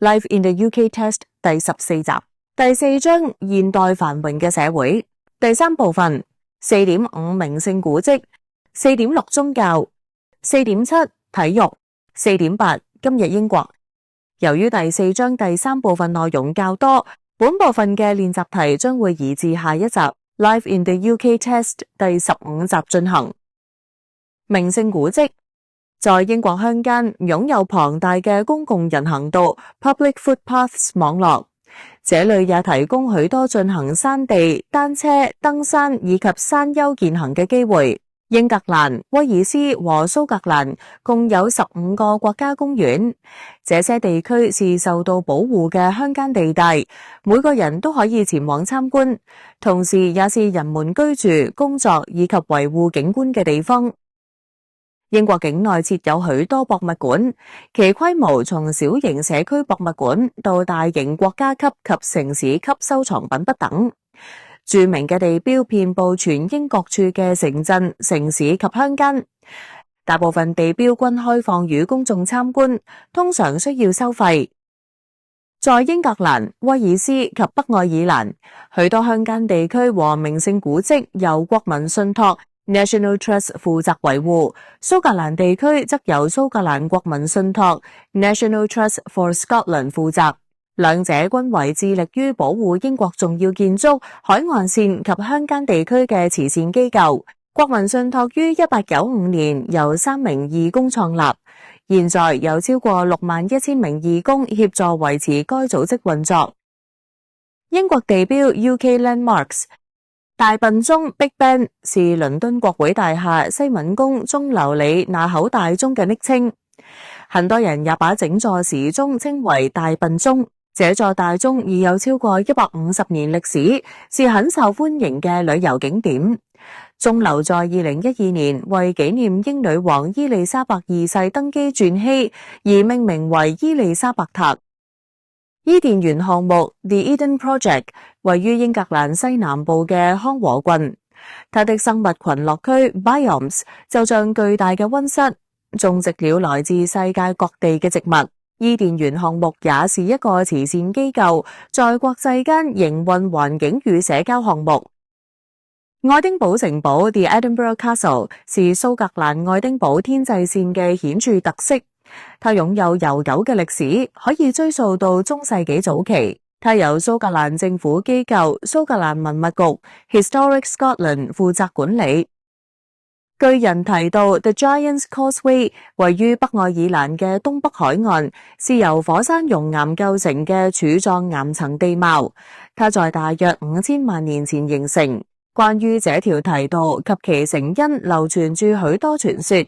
Life in the UK Test 第14集，第4章現代繁榮嘅社會，第3部分 4.5 名勝古蹟 4.6 宗教 4.7 體育 4.8 今日英國。由於第4章第3部分內容較多，本部分嘅練習題將會移至下一集 Life in the UK Test 第15集進行。名勝古蹟在英國鄉間擁有龐大嘅公共人行道 Public Footpaths 網絡，這裏也提供許多進行山地、單車、登山以及山丘健行嘅機會。英格蘭、威爾斯和蘇格蘭共有15個國家公園，這些地區是受到保護嘅鄉間地帶，每個人都可以前往參觀，同時也是人們居住、工作以及維護景觀嘅地方。英國境內設有許多博物館，其規模從小型社區博物館到大型國家級及城市級收藏品不等。著名嘅地標遍佈全英各處嘅城鎮、城市及鄉間，大部分地標均開放予公眾參觀，通常需要收費。在英格蘭、威爾斯及北愛爾蘭，許多鄉間地區和名勝古蹟由國民信託 National Trust 負責維護，蘇格蘭地區則由蘇格蘭國民信託 National Trust for Scotland 負責，兩者均為致力於保護英國重要建築、海岸線及鄉間地區嘅慈善機構。國民信託於1895年由3名義工創立，現在有超過61000名義工協助維持該組織運作。英國地標 UK Landmarks大笨鐘 Big Ben 是倫敦國會大廈西敏宮鐘樓里那口大鐘嘅昵稱，很多人也把整座時鐘稱為大笨鐘。這座大鐘已有超過150年歷史，是很受歡迎嘅旅遊景點。鐘樓在2012年為紀念英女王伊麗莎白二世登基鑽禧而命名為伊麗莎白塔。伊甸園項目 The Eden Project 位於英格蘭西南部嘅康和郡，它的生物群落區 Biomes 就像巨大嘅溫室，種植了來自世界各地嘅植物。伊甸園項目也是一個慈善機構，在國際間營運環境與社交項目。愛丁堡城堡 The Edinburgh Castle 是蘇格蘭愛丁堡天際線嘅顯著特色。它擁有悠久嘅歷史，可以追溯到中世紀早期。它由蘇格蘭政府機構蘇格蘭文物局 Historic Scotland 負責管理。據人提到 The Giant's Causeway 位於北愛爾蘭嘅東北海岸，是由火山熔岩構成嘅柱狀岩層地貌，它在大約5000萬年前形成。關於這條堤道及其成因流傳住許多傳說。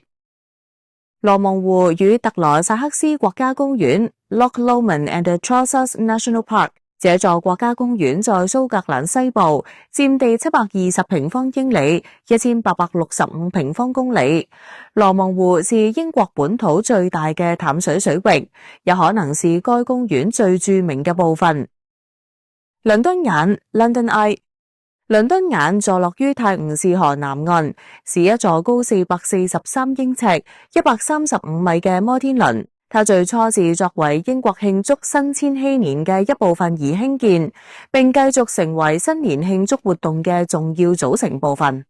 羅蒙湖與特羅薩克斯國家公園 Loch Lomond and the Trossachs National Park， 這座國家公園在蘇格蘭西部，佔地720平方英里 1865 平方公里。羅蒙湖是英國本土最大嘅淡水水域，也可能是該公園最著名嘅部分。倫敦眼 London Eye，倫敦眼坐落於泰晤士河南岸，是一座高443英尺、135米嘅摩天輪。它最初是作為英國慶祝新千禧年嘅一部分而興建，並繼續成為新年慶祝活動嘅重要組成部分。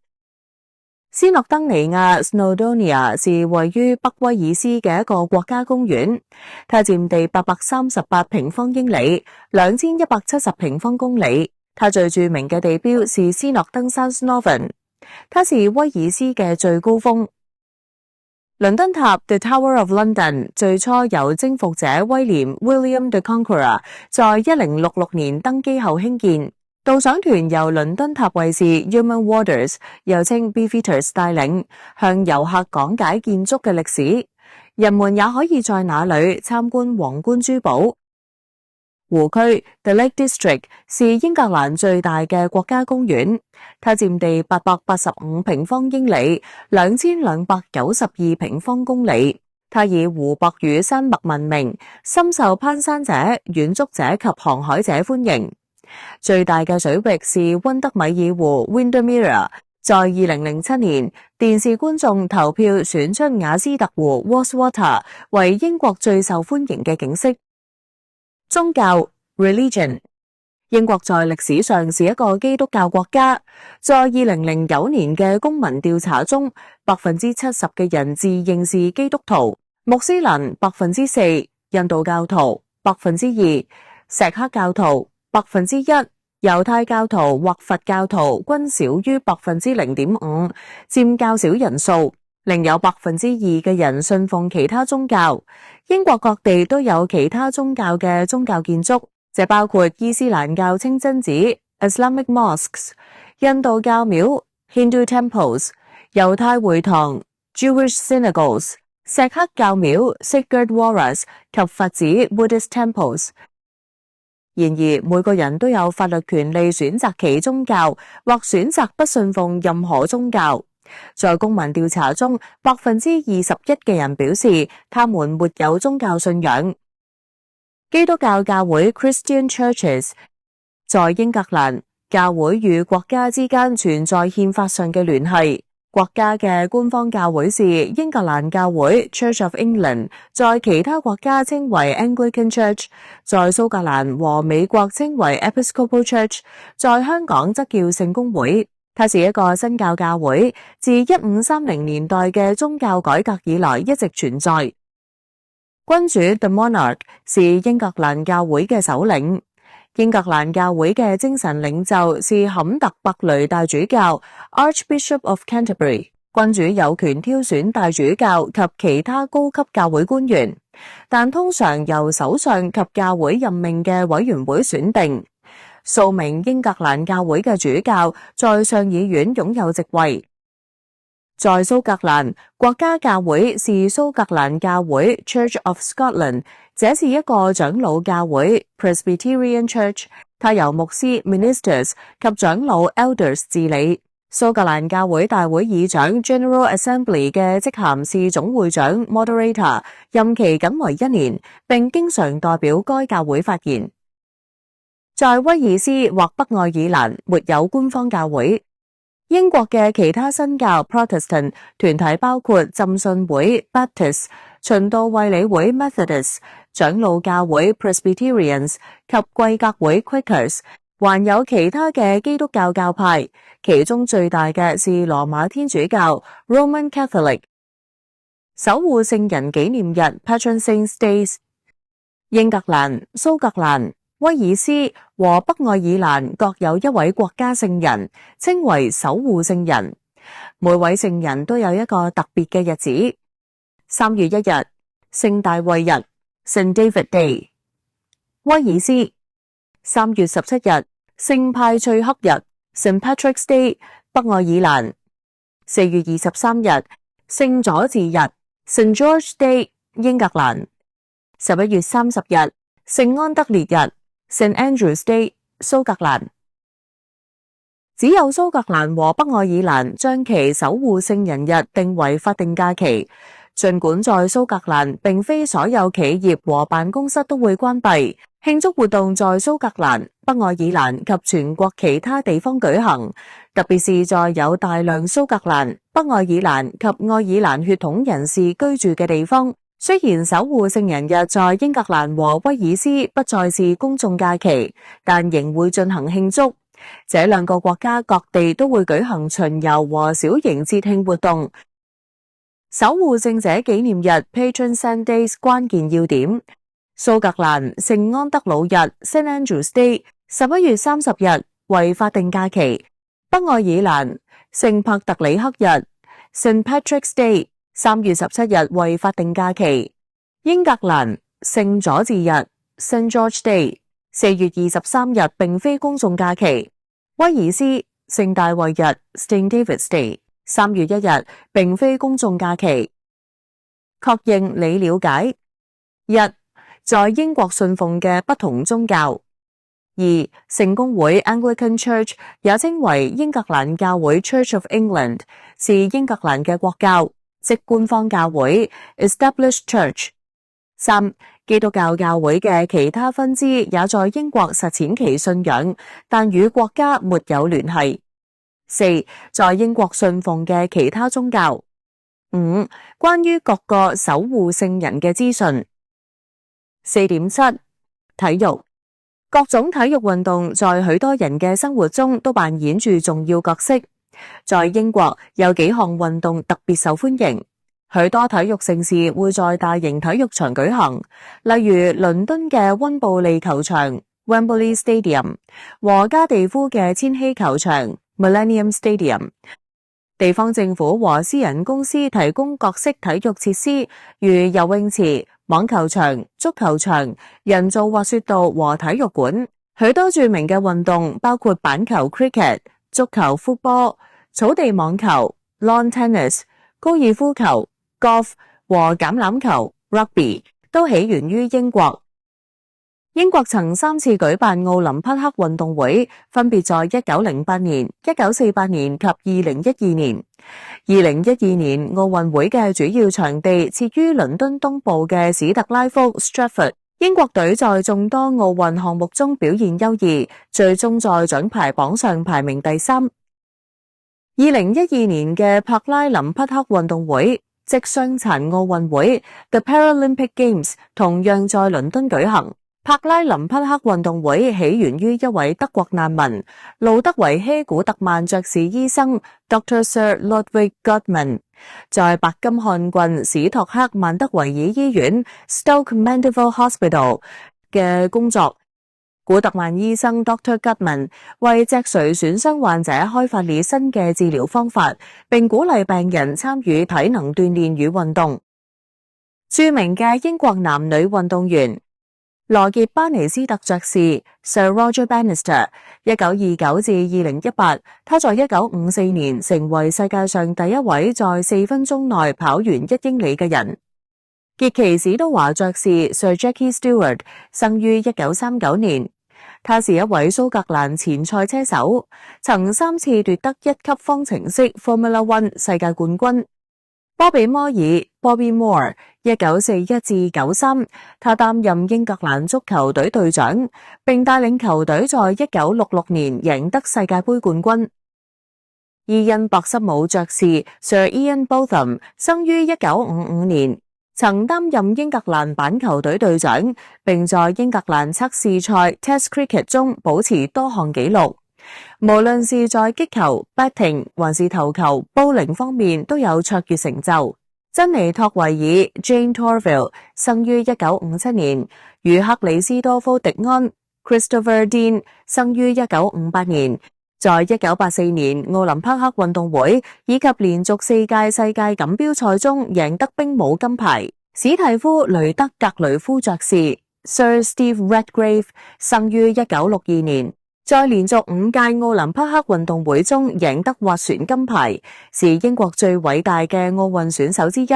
斯諾登尼亞 Snowdonia 是位於北威爾斯嘅一個國家公園，它佔地838平方英里、2170平方公里。它最著名嘅地標是斯諾登山 Snowdon， 它是威爾斯嘅最高峰。倫敦塔 The Tower of London 最初由征服者威廉 William the Conqueror 在1066年登基後興建，導賞團由倫敦塔衛士 Yeoman Warders 又稱 Beefeaters 帶領，向遊客講解建築嘅歷史。人們也可以在那裏參觀皇冠珠寶。湖區 The Lake District 是英格蘭最大嘅國家公園，它佔地885平方英里、2292平方公里。它以湖泊與山脈聞名，深受攀山者、遠足者及航海者歡迎。最大嘅水域是溫德米爾湖 Windermere， 在2007年，電視觀眾投票選出雅斯特湖 Wastwater 為英國最受歡迎嘅景色。宗教 religion。英國在歷史上是一個基督教國家，在2009年嘅公民調查中，70%嘅人自認是基督徒，穆斯林4%，印度教徒2%，錫克教徒1%，猶太教徒或佛教徒均少於0.5%，佔較少人數。另有2%嘅人信奉其他宗教。英國各地都有其他宗教嘅宗教建築，這包括伊斯蘭教清真寺 Islamic Mosques、印度教廟 Hindu Temples、猶太會堂 Jewish Synagogues、錫克教廟 Sikh Gurdwaras 及佛寺 Buddhist Temples。然而，每個人都有法律權利選擇其宗教，或選擇不信奉任何宗教。在公民調查中，21%嘅人表示他們沒有宗教信仰。基督教教會 Christian Churches 在英格蘭，教會與國家之間存在憲法上嘅聯繫。國家嘅官方教會是英格蘭教會 Church of England， 在其他國家稱為 Anglican Church， 在蘇格蘭和美國稱為 Episcopal Church， 在香港則叫聖公會。它是一個新教教會，自1530年代嘅宗教改革以來一直存在。君主 The Monarch 是英格蘭教會嘅首領。英格蘭教會嘅精神領袖是坎特伯雷大主教 Archbishop of Canterbury。君主有權挑選大主教及其他高級教會官員，但通常由首相及教會任命嘅委員會選定。數名英格蘭教會嘅主教在上議院擁有席位。在蘇格蘭，國家教會是蘇格蘭教會 Church of Scotland， 這是一個長老教會 Presbyterian Church， 它由牧師 Ministers 及長老 Elders 治理。蘇格蘭教會大會議長 General Assembly 嘅職銜是總會長 Moderator， 任期僅為1年，並經常代表該教會發言。在威爾斯或北愛爾蘭沒有官方教會。英國嘅其他新教 Protestant 團體包括浸信會 Baptist、循道衛理會 Methodist、長老教會 Presbyterians 及貴格會 Quakers， 還有其他嘅基督教教派，其中最大嘅是羅馬天主教 Roman Catholic。守護聖人紀念日 Patron Saints Days。英格蘭、蘇格蘭、威爾斯和北愛爾蘭各有一位國家聖人，稱為守護聖人。每位聖人都有一個特別嘅日子。3月1日，聖大衛日 （St. David Day）。威爾斯3月17日，聖派翠克日 （St. Patrick's Day）。北愛爾蘭4月23日，聖佐治日 （St. George Day）。英格蘭11月30日，聖安德烈日St. Andrew's Day， 蘇格蘭。只有蘇格蘭和北愛爾蘭將其守護聖人日定為法定假期。儘管在蘇格蘭並非所有企業和辦公室都會關閉，慶祝活動在蘇格蘭、北愛爾蘭及全國其他地方舉行，特別是在有大量蘇格蘭、北愛爾蘭及愛爾蘭血統人士居住嘅地方。雖然守護聖人日在英格蘭和威爾斯不再是公眾假期，但仍會進行慶祝。這兩個國家各地都會舉行巡遊和小型節慶活動。守護聖者紀念日 Patron Saint Days 關鍵要點：蘇格蘭聖安德魯日 St. Andrew's Day 11月30日為法定假期；北愛爾蘭聖帕特里克日 St. Patrick's Day 3月17日為法定假期；英格蘭聖佐治日 St. George Day 4月23日並非公眾假期；威爾斯聖大衛日 St. David's Day 3月1日並非公眾假期。確認你了解：一、在英國信奉嘅不同宗教；二、聖公會 Anglican Church 也稱為英格蘭教會 Church of England， 是英格蘭嘅國教，即官方教會 Established Church。三、基督教教會嘅其他分支也在英國實踐其信仰，但與國家沒有聯繫。四、在英國信奉嘅其他宗教。五、關於各個守護聖人嘅資訊。4.7體育。各種體育運動在許多人嘅生活中都扮演住重要角色。在英國有幾項運動特別受歡迎，許多體育盛事會在大型體育場舉行，例如倫敦嘅溫布利球場 （Wembley Stadium） 和加地夫嘅千禧球場 （Millennium Stadium）。地方政府和私人公司提供各式體育設施，如游泳池、網球場、足球場、人造滑雪道和體育館。許多著名嘅運動包括板球 （cricket）、足球 （football）、草地網球 （lawn tennis）、高爾夫球 （golf） 和橄欖球 （rugby） 都起源於英國。英國曾3次舉辦奧林匹克運動會，分別在1908年、1948年及2012年。2012年奧運會嘅主要場地設於倫敦東部嘅史特拉福 （Stratford）。英國隊在眾多奧運項目中表現優異，最終在獎牌榜上排名第3。2012年嘅柏拉林匹克運動會，即傷殘奧運會 （The Paralympic Games） 同樣在倫敦舉行。柏拉林匹克運動會起源於一位德國難民路德維希古特曼爵士醫生 Dr. Sir Ludwig Guttmann 在白金漢郡史托克曼德維爾醫院 Stoke Mandeville Hospital 嘅工作。古特曼醫生 Dr. Guttmann 為脊髓損傷患者開發了新嘅治療方法，並鼓勵病人參與體能鍛煉與運動。著名嘅英國男女運動員羅傑巴尼斯特爵士 Sir Roger Bannister 1929至2018，他在1954年成為世界上第一位在4分鐘內跑完1英里嘅人。傑奇史都華爵士 Sir Jackie Stewart 生於1939年，他是一位蘇格蘭前賽車手，曾3次奪得1級方程式 Formula One 世界冠軍。波比摩爾 Bobby Moore 1941至93，他擔任英格蘭足球隊隊長，並帶領球隊在1966年贏得世界盃冠軍。伊恩博瑟姆爵士 Sir Ian Botham 生於1955年，曾擔任英格蘭板球隊隊長，並在英格蘭測試賽 Test Cricket 中保持多項紀錄。無論是在擊球、batting 還是投球、bowling 方面都有卓越成就。珍妮托維爾 Jane Torville 生於1957年，與克里斯多夫迪安 Christopher Dean 生於1958年，在1984年奧林匹克運動會以及連續4屆世界錦標賽中贏得冰舞金牌。史蒂夫雷德格雷夫爵士 Sir Steve Redgrave 生於1962年，在連續5屆奧林匹克運動會中贏得划船金牌，是英國最偉大嘅奧運選手之一。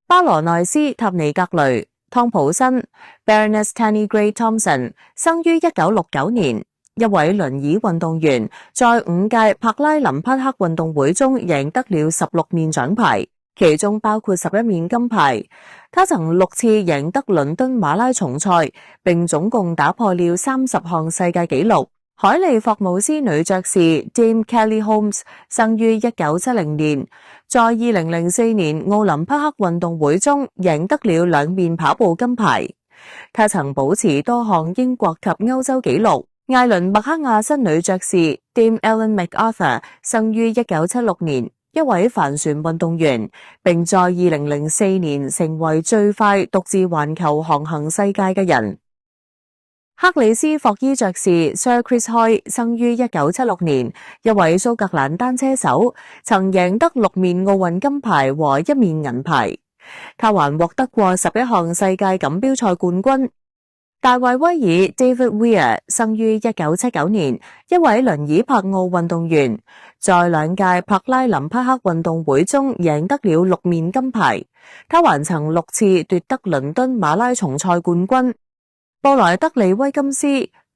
巴羅內斯塔尼格雷湯普森 Baroness Tanni Grey Thompson 生於1969年，一位輪椅運動員，在5屆柏拉林匹克運動會中贏得了16面獎牌，其中包括11面金牌。他曾6次贏得倫敦馬拉松賽，並總共打破了30項世界紀錄。海利霍姆斯女爵士 Dame Kelly Holmes 生於1970年，在2004年奧林匹克運動會中贏得了2面跑步金牌。他曾保持多項英國及歐洲紀錄。艾倫麥克亞瑟女爵士 Dame Ellen MacArthur 生於1976年，一位帆船運動員，並在2004年成為最快獨自環球航行世界嘅人。克里斯霍伊爵士 Sir Chris Hoy 生於1976年，一位蘇格蘭單車手，曾贏得6面奧運金牌和1面銀牌。他還獲得過11項世界錦標賽冠軍。大衛威爾 David Weir 生於1979年，一位輪椅柏奧運動員，在2屆柏拉林匹克運動會中贏得了6面金牌。他還曾6次奪得倫敦馬拉松賽冠軍。布萊德利威金斯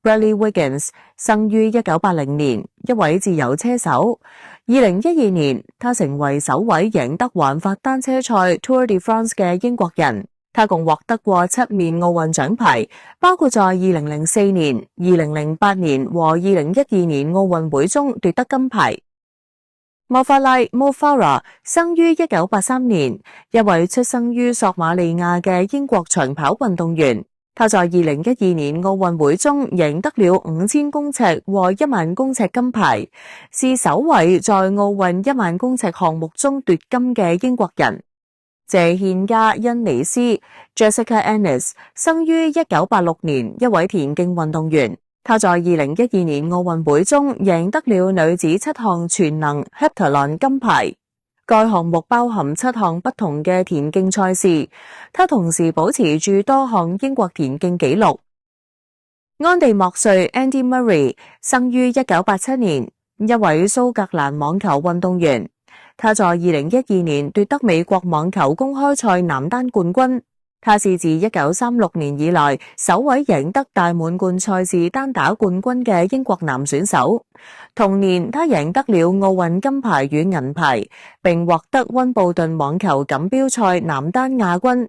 Bradley Wiggins 生於1980年，一位自由車手。2012年，他成為首位贏得環法單車賽 Tour de France 嘅英國人。他共獲得過7面奧運獎牌，包括在2004年、2008年和2012年奧運會中奪得金牌。莫法拉 Mo Farah 生於1983年，一位出生於索馬利亞嘅英國長跑運動員。他在2012年奧運會中贏得了5000公尺和1萬公尺金牌，是首位在奧運1萬公尺項目中奪金嘅英國人。謝憲嘉·恩尼斯 Jessica Ennis 生於1986年，一位田徑運動員。他在2012年奧運會中贏得了女子7項全能 Heptathlon 金牌。該項目包含7項不同嘅田徑賽事，他同時保持住多項英國田徑紀錄。安地莫瑞 Andy Murray 生於1987年，一位蘇格蘭網球運動員。他在2012年奪得美國網球公開賽男單冠軍。他是自1936年以來首位贏得大滿貫賽事單打冠軍嘅英國男選手。同年，他贏得了奧運金牌與銀牌，並獲得溫布頓網球錦標賽男單亞軍。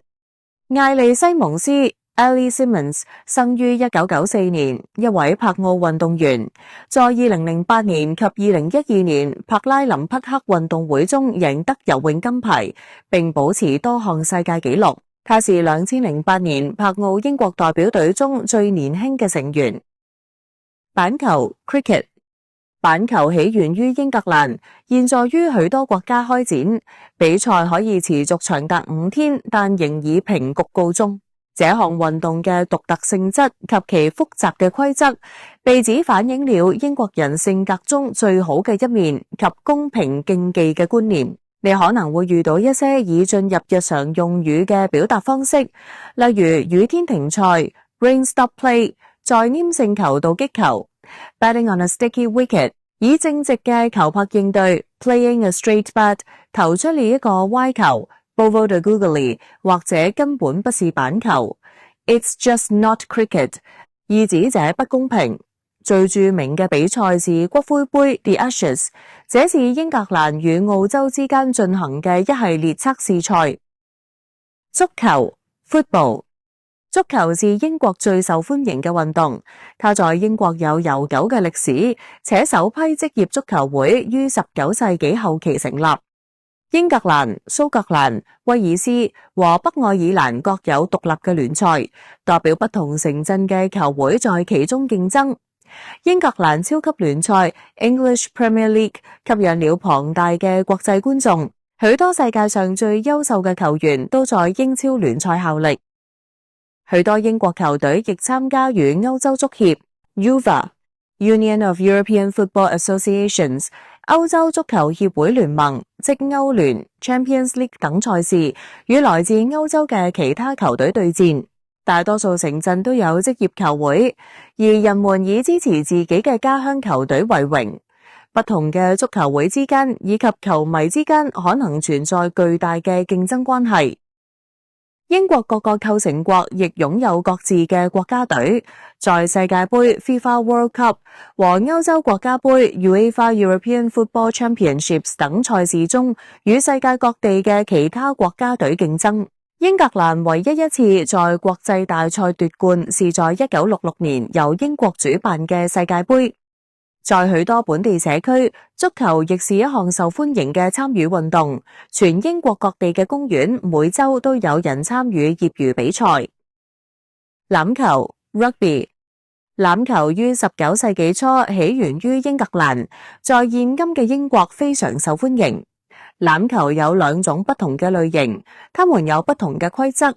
艾利西蒙斯 Ellie Simmonds 生於1994年，一位帕奧運動員，在2008年及2012年帕拉林匹克運動會中贏得游泳金牌，並保持多項世界紀錄。他是2008年帕奧英國代表隊中最年輕嘅成員。板球 Cricket 板球起源於英格蘭，現在於許多國家開展，比賽可以持續長達5天，但仍以平局告終。這項運動嘅獨特性質及其複雜嘅規則，被指反映了英國人性格中最好嘅一面及公平競技嘅觀念。你可能會遇到一些已進入日常用語嘅表達方式，例如雨天停賽 Rain Stop Play， 在黏性球道擊球 Batting on a Sticky Wicket， 以正直嘅球拍應對 Playing a Straight Bat， 投出了一個歪球 Bovo de Googly， 或者根本不是板球 It's just not cricket， 意指這不公平。最著名嘅比賽是骨灰杯 The Ashes， 這是英格蘭與澳洲之間進行嘅一系列測試賽。足球 Football， 足球是英國最受歡迎嘅運動，它在英國有悠久嘅歷史，且首批職業足球會於19世紀後期成立。英格蘭、蘇格蘭、威爾斯和北愛爾蘭各有獨立嘅聯賽，代表不同城鎮嘅球會在其中競爭。英格蘭超級聯賽 English Premier League 吸引了龐大嘅國際觀眾，許多世界上最優秀嘅球員都在英超聯賽效力。許多英國球隊亦參加與歐洲足協 UEFA Union of European Football Associations 歐洲足球協會聯盟即歐聯 Champions League 等賽事，與來自歐洲嘅其他球隊對戰。大多數城鎮都有職業球會，而人們以支持自己嘅家鄉球隊為榮。不同嘅足球會之間以及球迷之間可能存在巨大嘅競爭關係。英國各個構成國亦擁有各自嘅國家隊，在世界盃 FIFA World Cup 和歐洲國家盃 UEFA European Football Championships 等賽事中，與世界各地嘅其他國家隊競爭。英格蘭唯一一次在國際大賽奪冠是在1966年由英國主辦嘅世界盃。在許多本地社區，足球亦是一項受歡迎嘅參與運動。全英國各地嘅公園每週都有人參與業餘比賽。欖球 Rugby， 欖球於19世紀初起源於英格蘭，在現今嘅英國非常受歡迎。欖球有兩種不同嘅類型，它們有不同嘅規則。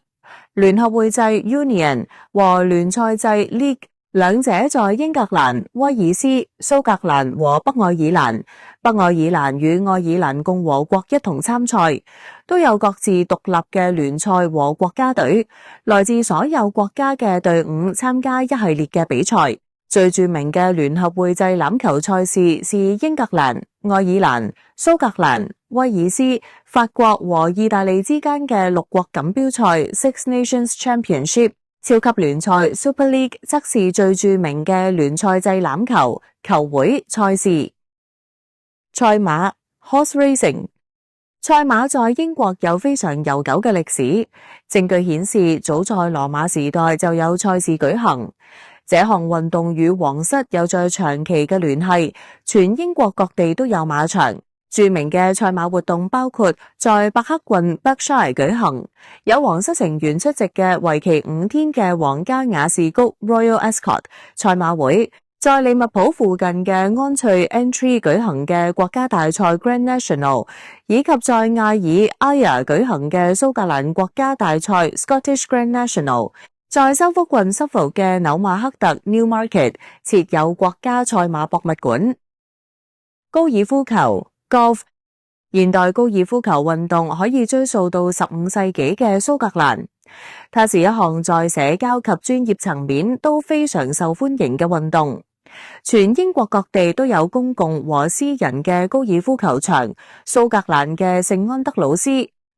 聯合會制 Union 和聯賽制 League， 兩者在英格蘭、威爾斯、蘇格蘭和北愛爾蘭，北愛爾蘭與愛爾蘭共和國一同參賽，都有各自獨立嘅聯賽和國家隊，來自所有國家嘅隊伍參加一系列嘅比賽。最著名嘅聯合會制欖球賽事是英格蘭、愛爾蘭、蘇格蘭、威爾斯、法國和意大利之間嘅6國錦標賽 Six Nations Championship。超級聯賽 Super League 則是最著名嘅聯賽制欖球球會賽事。賽馬 Horse Racing， 賽馬在英國有非常悠久嘅歷史，證據顯示早在羅馬時代就有賽事舉行。這項運動與皇室有着長期嘅聯繫，全英國各地都有馬場。著名嘅賽馬活動包括在伯克郡 Berkshire 舉行，有皇室成員出席嘅為期5天嘅皇家雅士谷 Royal Ascot 賽馬會，在利物浦附近嘅安翠 Aintree 舉行嘅國家大賽 Grand National， 以及在艾爾埃亞舉行嘅蘇格蘭國家大賽 Scottish Grand National。在修福郡Suffolk嘅紐馬克特 Newmarket 設有國家賽馬博物館。高爾夫球 Golf， 現代高爾夫球運動可以追溯到15世紀嘅蘇格蘭，它是一項在社交及專業層面都非常受歡迎嘅運動。全英國各地都有公共和私人嘅高爾夫球場。蘇格蘭嘅聖安德魯斯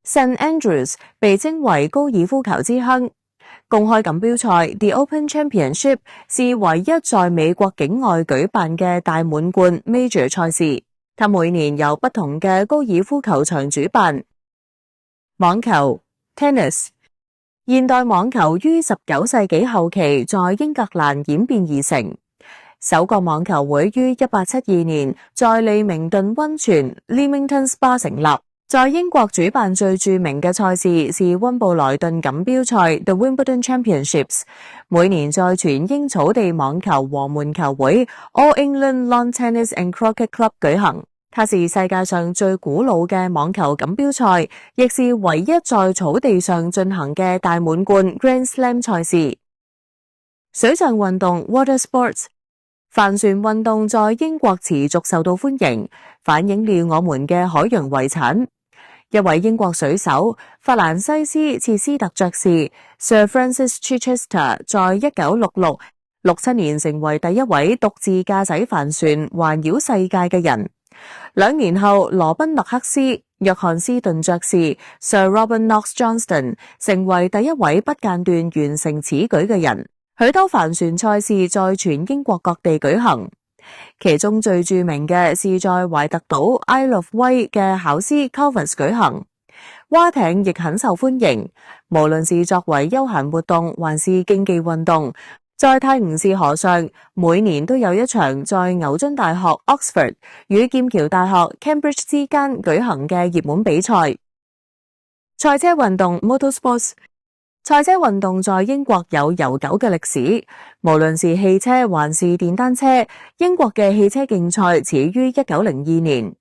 St Andrews 被稱為高爾夫球之鄉。公開錦標賽 The Open Championship 是唯一在美國境外舉辦嘅大滿貫 Major 賽事，它每年由不同嘅高爾夫球場主辦。網球 Tennis， 現代網球於19世紀後期在英格蘭演變而成，首個網球會於1872年在利明頓溫泉 Leamington Spa 成立。在英國主辦最著名嘅賽事是溫布萊頓錦標賽 The Wimbledon Championships， 每年在全英草地網球和門球會 All England Lawn Tennis and Croquet Club 舉行。它是世界上最古老嘅網球錦標賽，亦是唯一在草地上進行嘅大滿貫 Grand Slam 賽事。水上運動 Water Sports，帆船運動在英國持續受到歡迎，反映了我們嘅海洋遺產。一位英國水手法蘭西斯切斯特爵士 Sir Francis Chichester 在1966-67年成為第一位獨自駕駛帆船環繞世界嘅人。2年後，羅賓諾克斯約翰斯頓爵士 Sir Robert Knox Johnston 成為第一位不間斷完成此舉嘅人。許多帆船賽事在全英國各地舉行，其中最著名嘅是在懷特島 Isle of Wight 嘅考斯 Calvus 舉行。蛙艇亦很受歡迎，無論是作為休閒活動還是競技運動。在泰晤士河上，每年都有一場在牛津大學 Oxford 與劍橋大學 Cambridge 之間舉行嘅熱門比賽。賽車運動 Motorsports， 賽車運動在英國有悠久嘅歷史，無論是汽車還是電單車，英國嘅汽車競賽始於1902年。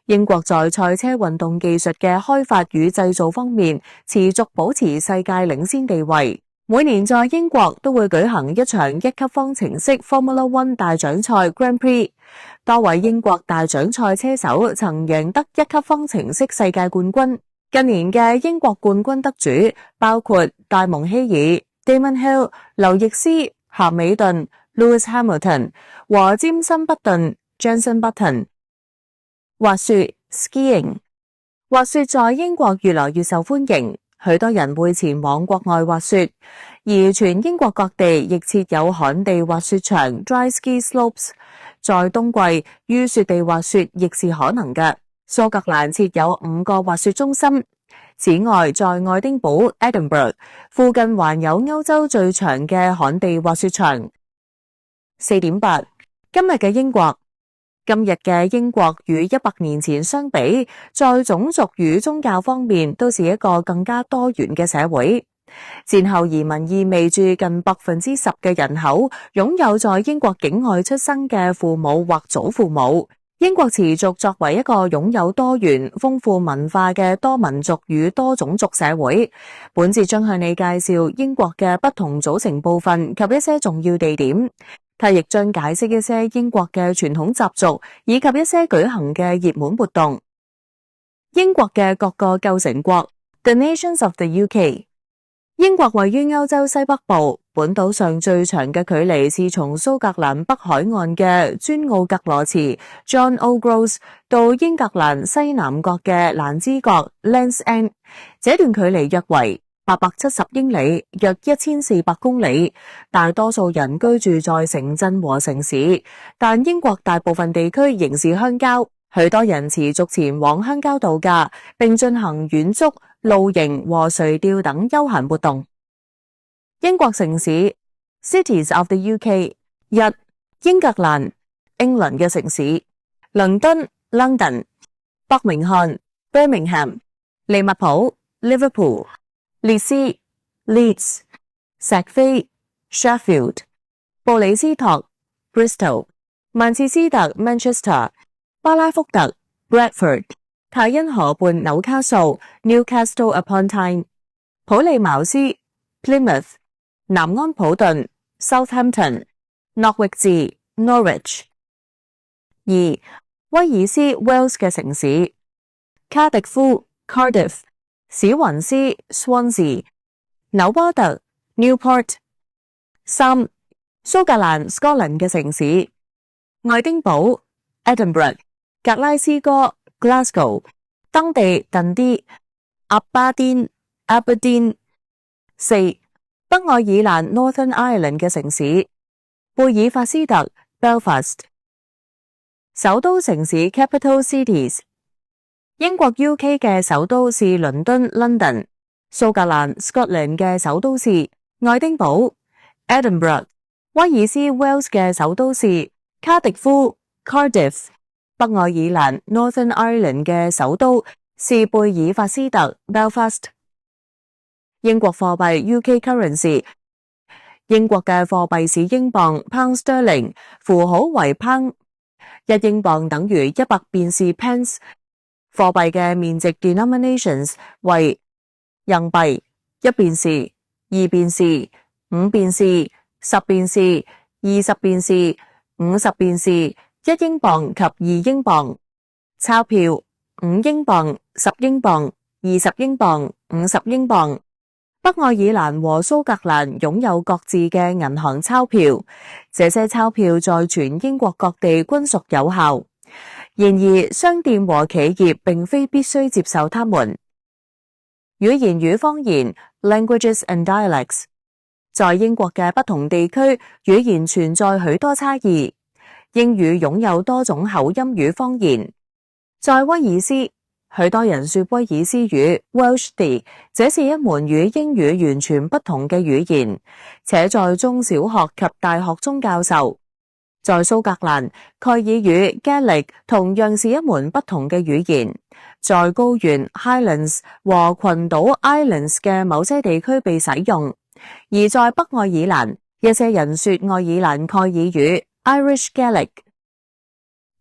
英國在賽車運動技術嘅開發與製造方面持續保持世界領先地位。每年在英國都會舉行一場1級方程式 Formula One 大獎賽 Grand Prix， 多位英國大獎賽車手曾贏得1級方程式世界冠軍。近年嘅英國冠軍得主包括戴蒙希爾 Damon Hill、劉易斯、咸美頓 Lewis Hamilton 和詹森不頓 Jenson Button。滑雪 Skiing， 滑雪在英國越來越受歡迎。許多人會前往國外滑雪，而全英國各地亦設有旱地滑雪場 Dry Ski Slopes。在冬季，於雪地滑雪亦是可能嘅。蘇格蘭設有5個滑雪中心。此外，在愛丁堡 Edinburgh 附近還有歐洲最長嘅旱地滑雪場。4.8 今日嘅英國。今日嘅英國與100年前相比，在種族與宗教方面都是一個更加多元嘅社會。戰後移民意味住近 10% 嘅人口擁有在英國境外出生嘅父母或祖父母。英國持續作為一個擁有多元、豐富文化嘅多民族與多種族社會。本節將向你介紹英國嘅不同組成部分及一些重要地點。它亦將解釋一些英國嘅傳統習俗，以及一些舉行嘅熱門活動。英國嘅各個構成國 The Nations of the UK。 英國位於歐洲西北部，本島上最長嘅距離是從蘇格蘭北海岸嘅尊奧格羅池 John O'Groats 到英格蘭西南角嘅蘭茲角 Land's End， 這段距離約為870英里，約1400公里。大多數人居住在城鎮和城市，但英國大部分地區仍是鄉郊。許多人持續前往鄉郊度假，並進行遠足、露營和垂釣等休閒活動。英國城市 Cities of the UK。 1. 英格蘭 England 嘅城市，倫敦 London。伯明翰 Birmingham、利物浦 Liverpool、列斯 Leeds、錫菲 Sheffield、布里斯托 Bristol、曼徹斯特 Manchester、巴拉福特 Bradford、泰因河畔紐卡素 Newcastle upon Tyne、普利茅斯 Plymouth、南安普頓 Southampton、諾域治 Norwich。2. 威爾斯 Wales 嘅城市卡迪夫 Cardiff、史雲斯 Swansea、紐波特 Newport。3. 蘇格蘭 Scotland 嘅城市愛丁堡 Edinburgh、格拉斯哥 Glasgow、登地鄧啲阿巴甸 Aberdeen。4. 北愛爾蘭 Northern Ireland 嘅城市貝爾法斯特 Belfast。首都城市 Capital Cities。英國 UK 嘅首都是倫敦 London。蘇格蘭 Scotland 嘅首都是愛丁堡 Edinburgh。威爾斯 Wales 嘅首都是卡迪夫 Cardiff。北愛爾蘭 Northern Ireland 嘅首都是貝爾法斯特 Belfast。英國貨幣 UK currency。英國嘅貨幣是英鎊 Pound Sterling， 符號為 Pound。一英鎊等於100便士 pence。貨幣嘅面值 denominations 為硬幣1便士、2便士、5便士、10便士、20便士、50便士、1英鎊及2英鎊。鈔票5英鎊、10英鎊、20英鎊、50英鎊。北愛爾蘭和蘇格蘭擁有各自嘅銀行鈔票，這些鈔票在全英國各地均屬有效。然而，商店和企業並非必須接受它們。語言與方言 （languages and dialects） 在英國嘅不同地區，語言存在許多差異。英語擁有多種口音與方言。在威爾斯，許多人說威爾斯語 Welsh Dee， 這是一門與英語完全不同嘅語言，且在中小學及大學中教授。在蘇格蘭，蓋爾語 Gaelic 同樣是一門不同嘅語言，在高原 Highlands 和群島 Islands 嘅某些地區被使用，而在北愛爾蘭，一些人說愛爾蘭蓋爾語 Irish Gaelic。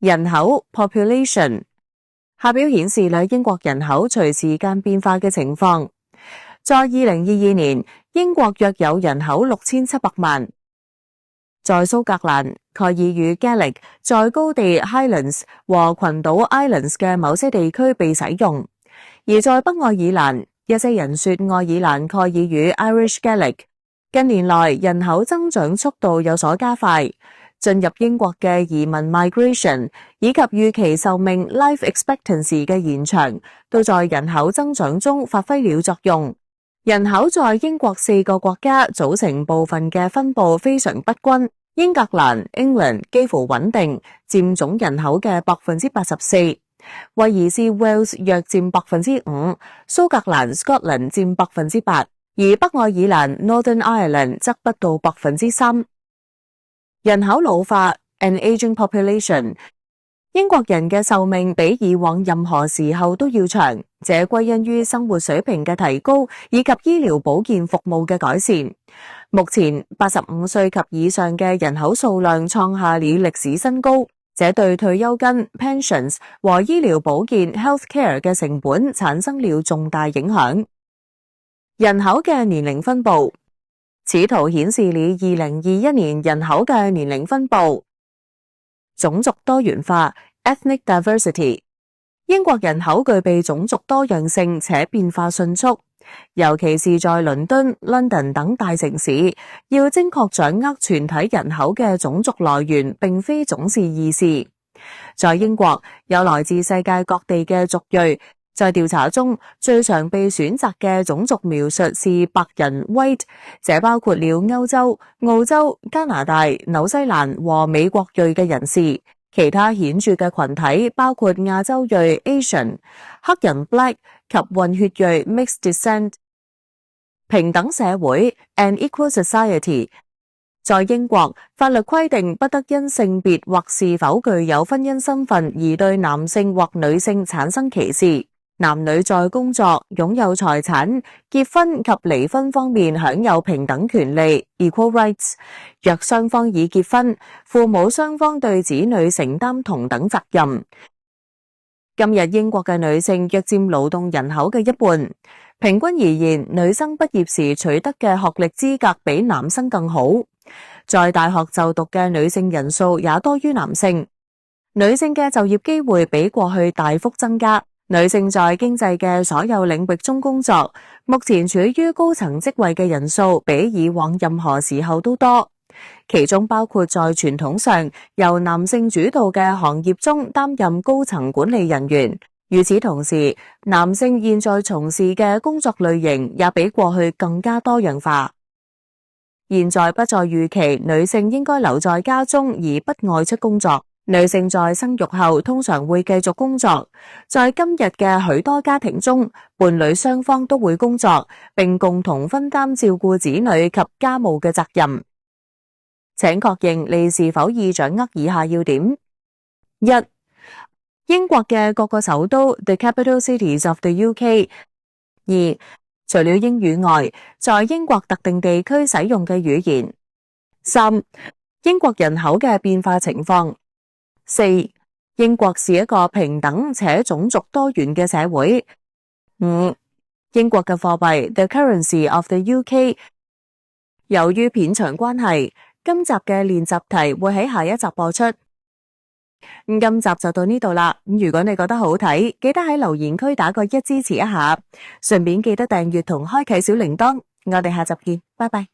人口 population。下表顯示了英國人口隨時間變化嘅情況。在2022年，英國約有人口6700萬。在蘇格蘭，蓋爾語 Gaelic 在高地 Highlands 和群島 Islands 嘅某些地區被使用，而在北愛爾蘭，一些人說愛爾蘭蓋爾語 Irish Gaelic。近年來，人口增長速度有所加快。進入英國嘅移民 migration 以及預期壽命 life expectancy 嘅延長，都在人口增長中發揮了作用。人口在英國4個國家組成部分嘅分佈非常不均。英格蘭 England 幾乎穩定，佔總人口嘅 84%。威爾斯 Wales 約佔 5%， 蘇格蘭 Scotland 佔 8%， 而北愛爾蘭 Northern Ireland 則不到 3%。人口老化 an aging population。 英國人嘅壽命比以往任何時候都要長，這歸因於生活水平嘅提高以及醫療保健服務嘅改善。目前85歲及以上嘅人口數量創下了歷史新高，這對退休金 pensions 和醫療保健 healthcare 嘅成本產生了重大影響。人口嘅年齡分佈。此圖顯示了2021年人口嘅年齡分佈。種族多元化 ethnic diversity。 英國人口具備種族多樣性且變化迅速，尤其是在倫敦 London 等大城市，要精確掌握全體人口嘅種族來源並非總是易事。在英國，有來自世界各地嘅族裔。在調查中，最常被選擇嘅種族描述是白人 white， 這包括了歐洲、澳洲、加拿大、紐西蘭和美國裔嘅人士。其他顯著嘅群體包括亞洲裔 Asian、黑人 black 及混血裔 mixed descent。平等社會 an equal society。在英國，法律規定不得因性別或是否具有婚姻身份而對男性或女性產生歧視。男女在工作、擁有財產、結婚及離婚方面享有平等權利 （equal rights）。若雙方已結婚，父母雙方對子女承擔同等責任。今日英國嘅女性約佔勞動人口嘅一半。平均而言，女生畢業時取得嘅學歷資格比男生更好。在大學就讀嘅女性人數也多於男性。女性嘅就業機會比過去大幅增加。女性在經濟嘅所有領域中工作，目前處於高層職位嘅人數比以往任何時候都多，其中包括在傳統上由男性主導嘅行業中擔任高層管理人員。與此同時，男性現在從事嘅工作類型也比過去更加多樣化。現在不再預期女性應該留在家中而不外出工作。女性在生育後通常會繼續工作。在今日嘅許多家庭中，伴侶雙方都會工作，並共同分擔照顧子女及家務嘅責任。請確認你是否已掌握以下要點：一、英國嘅各個首都 The capital cities of the UK。二、除了英語外，在英國特定地區使用嘅語言。三、英國人口嘅變化情況。四、英國是一個平等且種族多元嘅社會。五、英國嘅貨幣 The currency of the UK。由於片長關係，今集嘅練習題會喺下一集播出。今集就到呢度啦。如果你覺得好睇，記得喺留言區打個1支持一下，順便記得訂閱同開啟小鈴鐺。我哋下集見，拜拜。